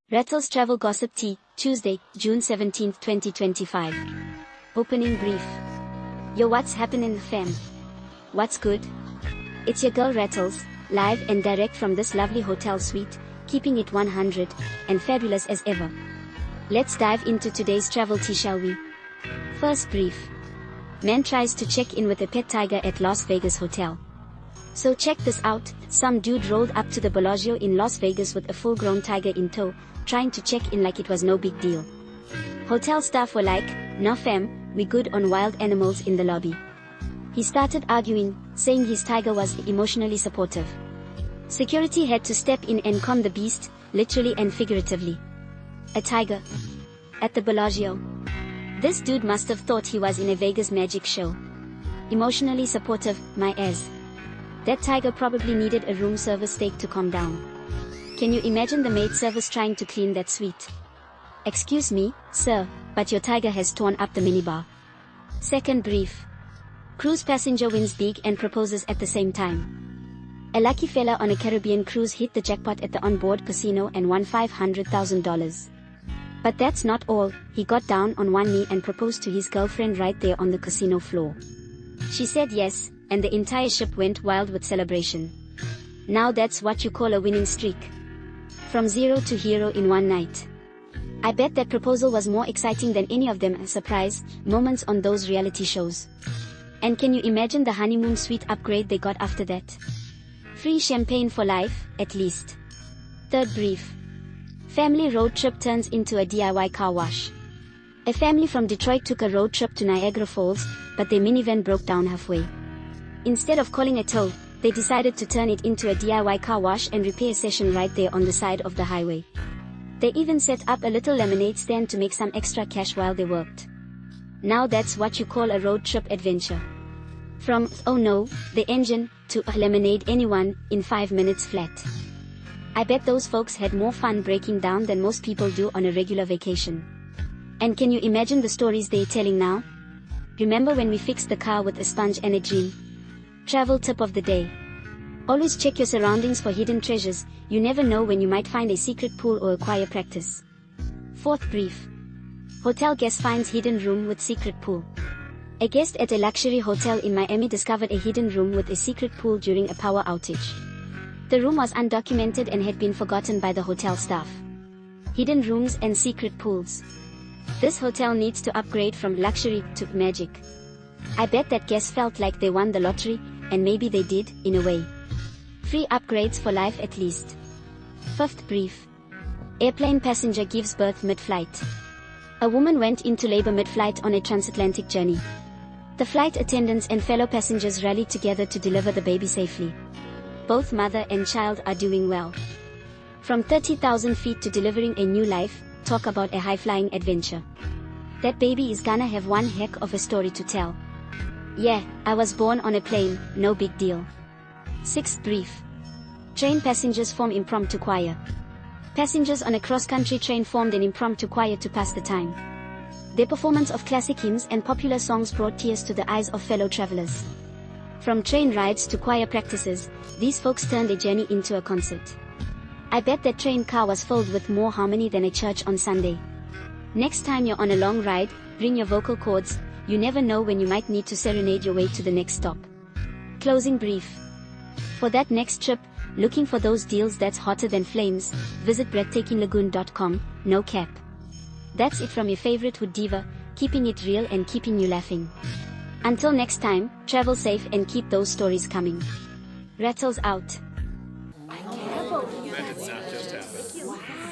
Rattles Travel Gossip Tea, Tuesday, June 17, 2025. Opening brief. Yo, what's happening, fam? What's good? It's your girl Rattles, live and direct from this lovely hotel suite, keeping it 100 and fabulous as ever. Let's dive into today's travel tea, shall we? First brief. Man tries to check in with a pet tiger at Las Vegas hotel. So check this out, some dude rolled up to the Bellagio in Las Vegas with a full-grown tiger in tow, trying to check in like it was no big deal. Hotel staff were like, "Nah fam, we good on wild animals in the lobby." He started arguing, saying his tiger was emotionally supportive. Security had to step in and calm the beast, literally and figuratively. A tiger at the Bellagio. This dude must have thought he was in a Vegas magic show. Emotionally supportive, my ass. That tiger probably needed a room service steak to calm down. Can you imagine the maid service trying to clean that suite? "Excuse me, sir, but your tiger has torn up the minibar." Second brief. Cruise passenger wins big and proposes at the same time. A lucky fella on a Caribbean cruise hit the jackpot at the onboard casino and won $500,000. But that's not all, he got down on one knee and proposed to his girlfriend right there on the casino floor. She said yes, and the entire ship went wild with celebration. Now that's what you call a winning streak. From zero to hero in one night. I bet that proposal was more exciting than any of them surprise moments on those reality shows. And can you imagine the honeymoon suite upgrade they got after that? Free champagne for life, at least. Third brief. Family road trip turns into a DIY car wash. A family from Detroit took a road trip to Niagara Falls, but their minivan broke down halfway. Instead of calling a tow, they decided to turn it into a DIY car wash and repair session right there on the side of the highway. They even set up a little lemonade stand to make some extra cash while they worked. Now that's what you call a road trip adventure. From, "oh no, the engine," to lemonade anyone, in 5 minutes flat. I bet those folks had more fun breaking down than most people do on a regular vacation. And can you imagine the stories they're telling now? Remember when we fixed the car with a sponge and a dream? Travel tip of the day. Always check your surroundings for hidden treasures, you never know when you might find a secret pool or a choir practice. Fourth brief. Hotel guest finds hidden room with secret pool. A guest at a luxury hotel in Miami discovered a hidden room with a secret pool during a power outage. The room was undocumented and had been forgotten by the hotel staff. Hidden rooms and secret pools. This hotel needs to upgrade from luxury to magic. I bet that guest felt like they won the lottery, and maybe they did, in a way. Free upgrades for life at least. Fifth brief. Airplane passenger gives birth mid-flight. A woman went into labor mid-flight on a transatlantic journey. The flight attendants and fellow passengers rallied together to deliver the baby safely. Both mother and child are doing well. From 30,000 feet to delivering a new life, talk about a high-flying adventure. That baby is gonna have one heck of a story to tell. Yeah, I was born on a plane, no big deal. Sixth brief. Train passengers form impromptu choir. Passengers on a cross-country train formed an impromptu choir to pass the time. Their performance of classic hymns and popular songs brought tears to the eyes of fellow travelers. From train rides to choir practices, these folks turned a journey into a concert. I bet that train car was filled with more harmony than a church on Sunday. Next time you're on a long ride, bring your vocal cords, you never know when you might need to serenade your way to the next stop. Closing brief. For that next trip, looking for those deals that's hotter than flames, visit breathtakinglagoon.com, no cap. That's it from your favorite hood diva, keeping it real and keeping you laughing. Until next time, travel safe and keep those stories coming. Rattles out. That did not just happen.